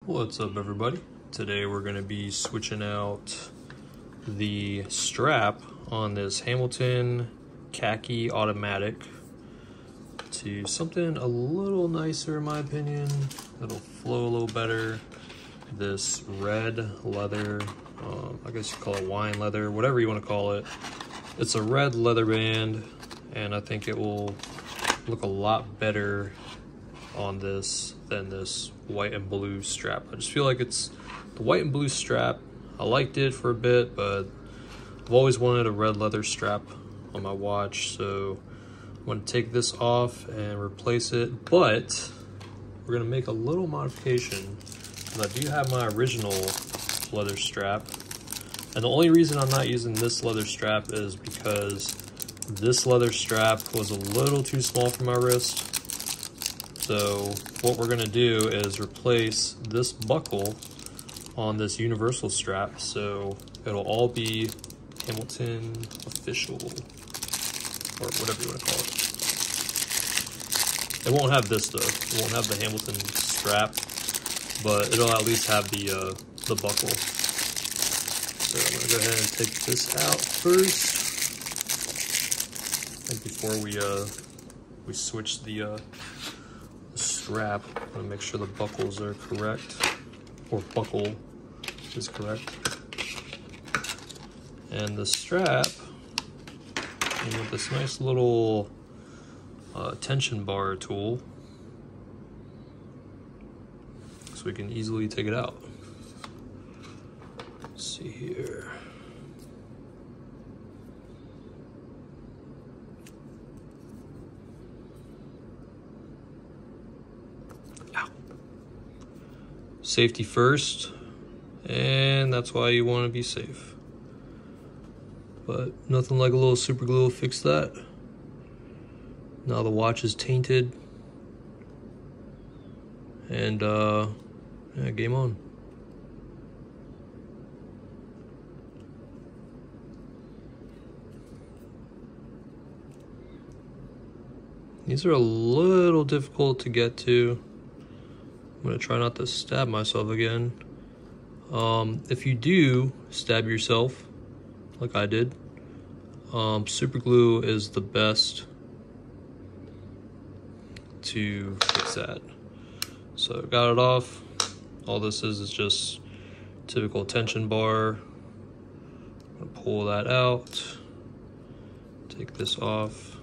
What's up, everybody? Today we're going to be switching out the strap on this Hamilton Khaki automatic to something a little nicer, in my opinion. It'll flow a little better. This red leather, I guess you call it wine leather, whatever you want to call it. It's a red leather band, and I think it will look a lot better on this than this white and blue strap. I just feel like it's the white and blue strap. I liked it for a bit, but I've always wanted a red leather strap on my watch, so I'm going to take this off and replace it. But we're going to make a little modification because I do have my original leather strap, and the only reason I'm not using this leather strap is because this leather strap was a little too small for my wrist. So what we're gonna do is replace this buckle on this universal strap, so it'll all be Hamilton official, or whatever you wanna call it. It won't have this though. It won't have the Hamilton strap, but it'll at least have the buckle. So I'm gonna go ahead and take this out first. I think before we switch the strap, I'm gonna make sure the buckles are correct, or buckle is correct. And the strap came with this nice little tension bar tool, so we can easily take it out. Let's see here. Safety first, and that's why you want to be safe. But nothing like a little super glue will fix that. Now the watch is tainted, and yeah, game on. These are a little difficult to get to. I'm gonna try not to stab myself again. If you do stab yourself, like I did, super glue is the best to fix that. So got it off. All this is just typical tension bar. I'm gonna pull that out, take this off,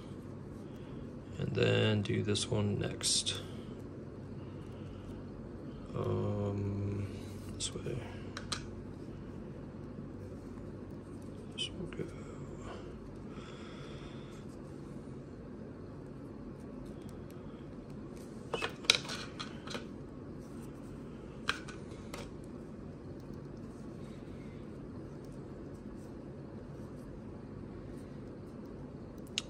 and then do this one next. This way. This will go.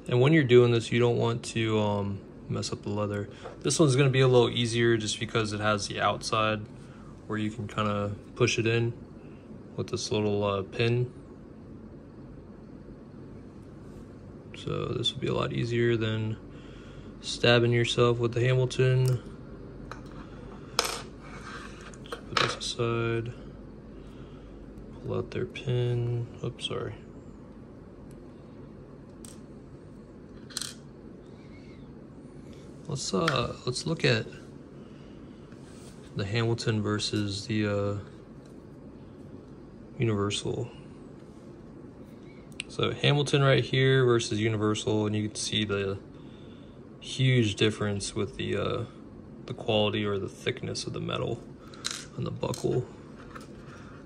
And when you're doing this, you don't want to mess up the leather. This one's gonna be a little easier just because it has the outside where you can kind of push it in with this little pin. So this will be a lot easier than stabbing yourself with the Hamilton. Put this aside, pull out their pin. Oops, sorry. Let's look at the Hamilton versus the Universal. So Hamilton right here versus Universal, and you can see the huge difference with the quality or the thickness of the metal on the buckle.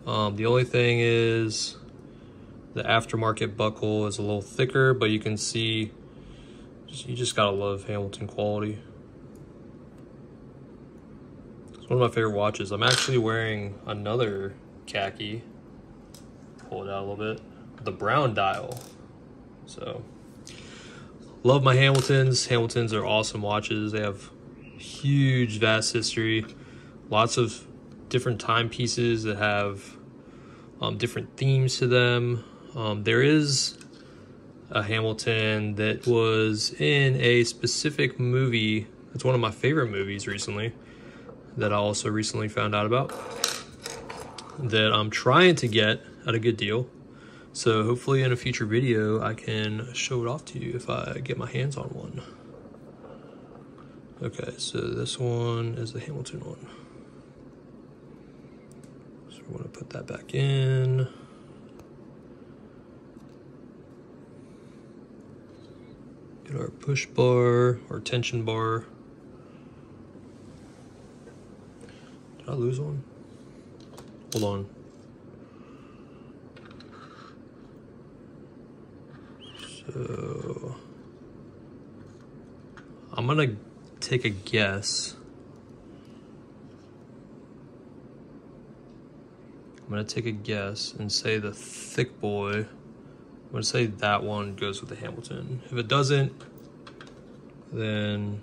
The only thing is the aftermarket buckle is a little thicker, but you can see you just gotta love Hamilton quality. It's one of my favorite watches. I'm actually wearing another khaki. Pull it out a little bit. The brown dial. So, love my Hamiltons. Hamiltons are awesome watches. They have huge, vast history. Lots of different timepieces that have different themes to them. There is a Hamilton that was in a specific movie. It's one of my favorite movies recently. that I also recently found out about that I'm trying to get at a good deal. So hopefully in a future video, I can show it off to you if I get my hands on one. Okay, so this one is the Hamilton one. So we're gonna put that back in. Get our push bar, our tension bar. Did I lose one? Hold on. So I'm gonna take a guess. I'm gonna take a guess and say the thick boy. I'm gonna say that one goes with the Hamilton. If it doesn't, then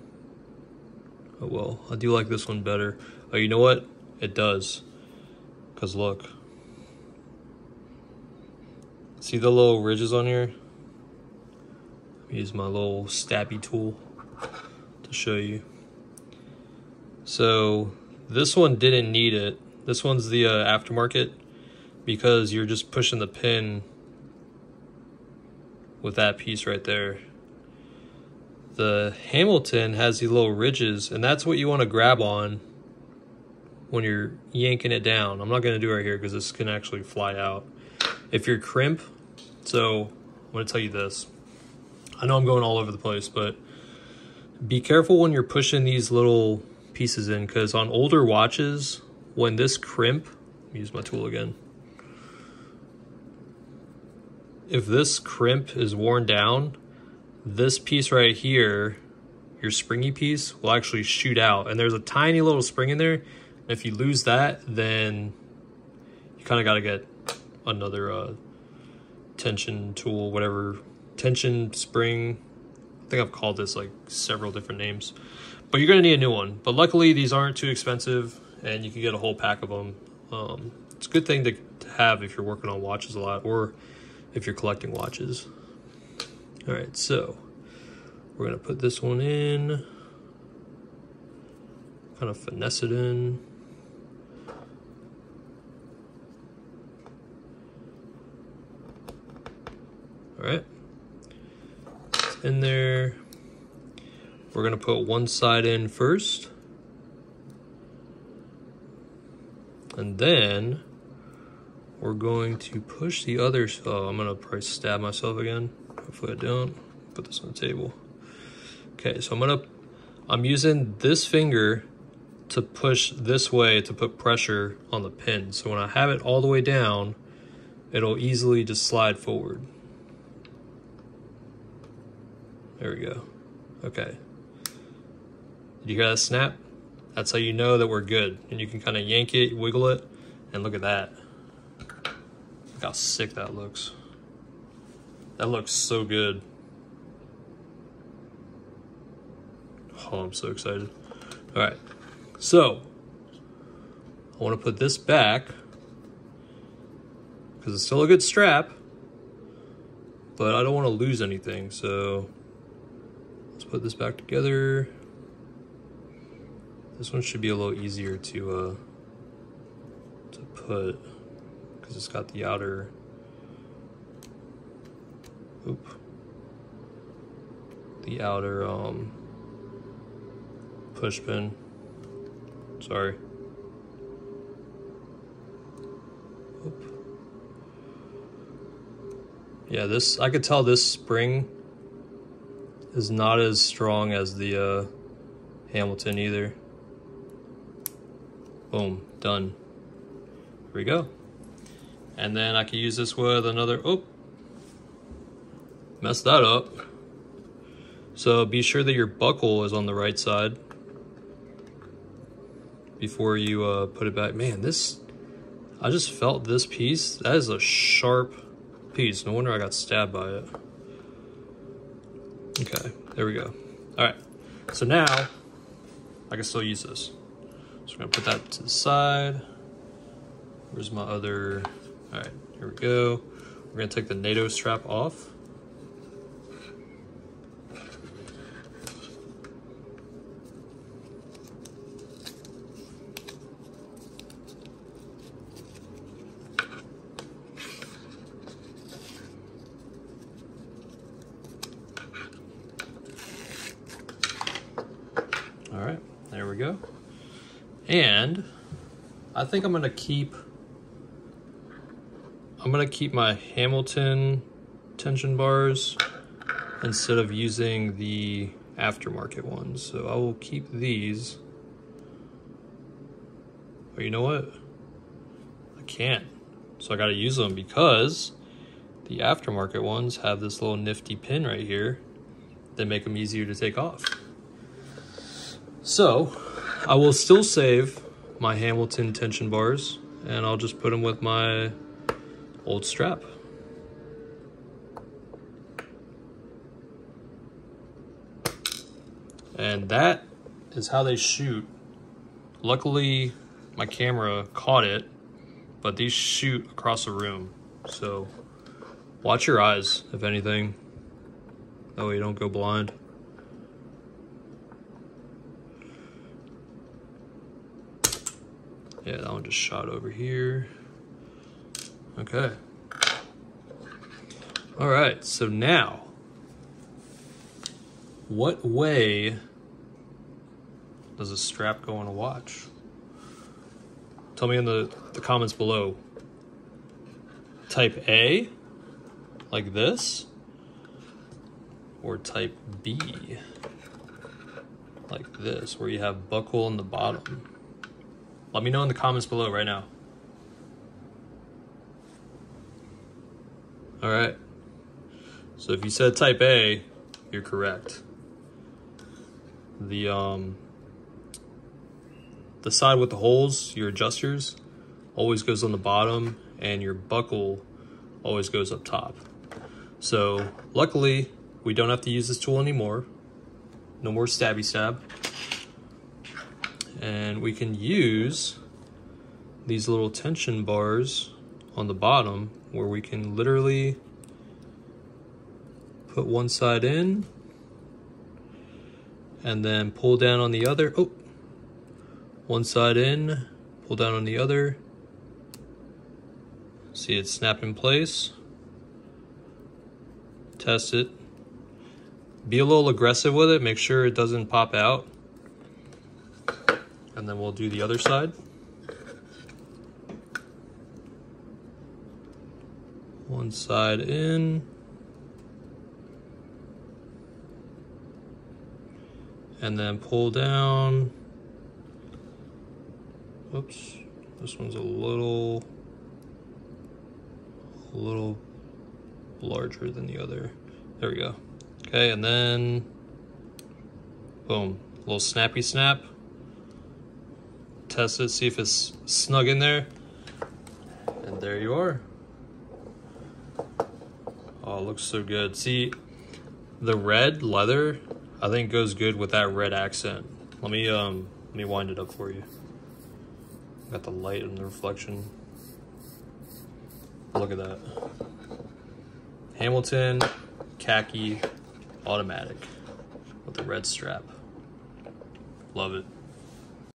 oh well. I do like this one better. Oh, you know what? It does. Cause look. See the little ridges on here? Use my little stabby tool to show you. So this one didn't need it. This one's the aftermarket because you're just pushing the pin with that piece right there. The Hamilton has these little ridges, and that's what you want to grab on when you're yanking it down. I'm not going to do it right here because this can actually fly out. If you're crimp, so I'm going to tell you this. I know I'm going all over the place, but be careful when you're pushing these little pieces in, because on older watches, when this crimp, use my tool again. If this crimp is worn down, this piece right here, your springy piece, will actually shoot out. And there's a tiny little spring in there. And if you lose that, then you kind of got to get another tension tool, whatever. Tension spring. I think I've called this like several different names. But you're going to need a new one. But luckily, these aren't too expensive, and you can get a whole pack of them. It's a good thing to have if you're working on watches a lot, or if you're collecting watches. All right, so we're going to put this one in. Kind of finesse it in. All right. It's in there. We're going to put one side in first. And then we're going to push the other. Oh, I'm going to probably stab myself again. Hopefully I don't. Put this on the table. Okay, so I'm using this finger to push this way to put pressure on the pin. So when I have it all the way down, it'll easily just slide forward. There we go. Okay. Did you hear that snap? That's how you know that we're good. And you can kind of yank it, wiggle it, and look at that. Look how sick that looks. That looks so good. Oh, I'm so excited. All right, so I want to put this back because it's still a good strap, but I don't want to lose anything. So let's put this back together. This one should be a little easier to put because it's got the outer. The outer push pin. Sorry. Yeah, this, I could tell this spring is not as strong as the Hamilton either. Boom, done. Here we go. And then I could use this with another, messed that up. So be sure that your buckle is on the right side before you put it back. Man, this, I just felt this piece. That is a sharp piece. No wonder I got stabbed by it. Okay, there we go. All right, so now I can still use this. So we're gonna put that to the side. Where's my other, all right, here we go. We're gonna take the NATO strap off. And I think I'm gonna keep my Hamilton tension bars instead of using the aftermarket ones. So I will keep these. But you know what? I can't. So I gotta use them because the aftermarket ones have this little nifty pin right here that make them easier to take off. So I will still save my Hamilton tension bars and I'll just put them with my old strap. And that is how they shoot. Luckily, my camera caught it, but these shoot across the room. So watch your eyes, if anything. That way you don't go blind. Yeah, that one just shot over here. Okay. All right, so now, what way does a strap go on a watch? Tell me in the comments below. Type A, like this, or type B, like this, where you have buckle in the bottom. Let me know in the comments below right now. All right. So if you said type A, you're correct. The side with the holes, your adjusters, always goes on the bottom, and your buckle always goes up top. So luckily, we don't have to use this tool anymore. No more stabby stab. And we can use these little tension bars on the bottom where we can literally put one side in and then pull down on the other. Oh, one side in, pull down on the other. See it snap in place. Test it. Be a little aggressive with it, make sure it doesn't pop out. And then we'll do the other side. One side in. And then pull down. Whoops, this one's a little larger than the other. There we go. Okay, and then boom, a little snappy snap. Test it, see if it's snug in there. And there you are. Oh, it looks so good. See, the red leather, I think goes good with that red accent. Let me wind it up for you. Got the light and the reflection. Look at that. Hamilton Khaki automatic with the red strap. Love it.